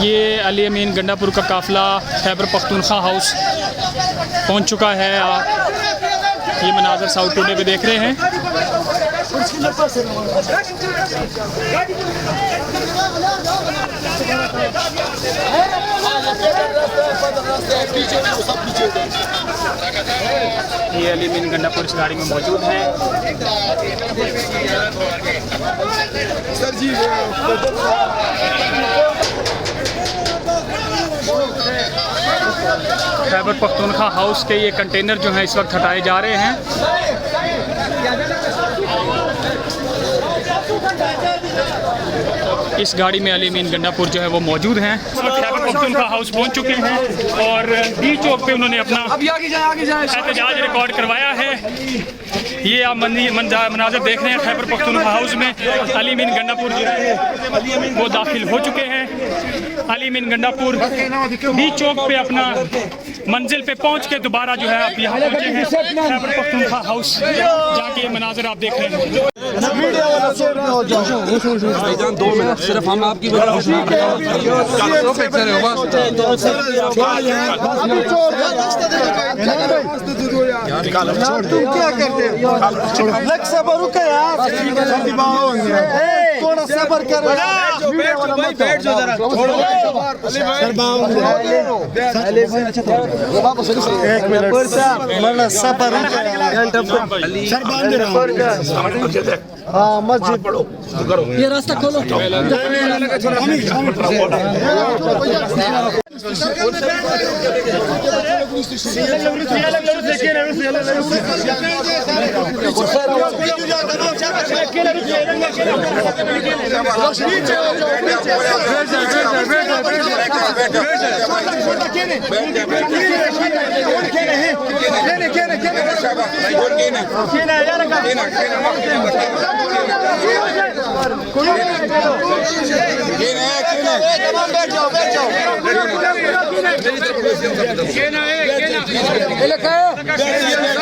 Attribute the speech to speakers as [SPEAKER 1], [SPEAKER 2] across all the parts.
[SPEAKER 1] ये अली अमीन गंडापुर का काफ़िला खैबर पख्तूनख्वा हाउस पहुंच चुका है। ये मनाज़र साउथ टुडे पे देख रहे हैं। ये अली अमीन गंडापुर इस गाड़ी में मौजूद हैं। खैबर पख्तूनख्वा हाउस के ये कंटेनर जो हैं इस वक्त हटाए जा रहे हैं। इस गाड़ी में अली अमीन गंडापुर जो है वो मौजूद हैं। इस वक्त खैबर पख्तूनख्वा हाउस पहुंच चुके हैं और डी चौक पे उन्होंने अपना एहतजाज रिकॉर्ड करवाया है। ये आप मनाज़र देख रहे हैं खैबर पख्तूनख्वा हाउस में। अली अमीन गंडापुर जो है वो दाखिल हो चुके हैं। अली अमीन गंडापुर डी चौक पे अपना मंजिल पे पहुंच के दोबारा जो है आप यहाँ पहुँचे हैं खैबर पख्तूनख्वा हाउस, जाके ये मनाज़र आप देख रहे हैं।
[SPEAKER 2] 2 मिनट सिर्फ हम आपकी
[SPEAKER 3] क्या करते थोड़ा सबर करो, बैठ जाओ जरा, एक मिनट सबर हाँ मस्जिद पढ़ो, ये रास्ता खोलो।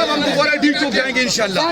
[SPEAKER 4] हम दोबारा डी चौक जाएंगे इंशाल्लाह।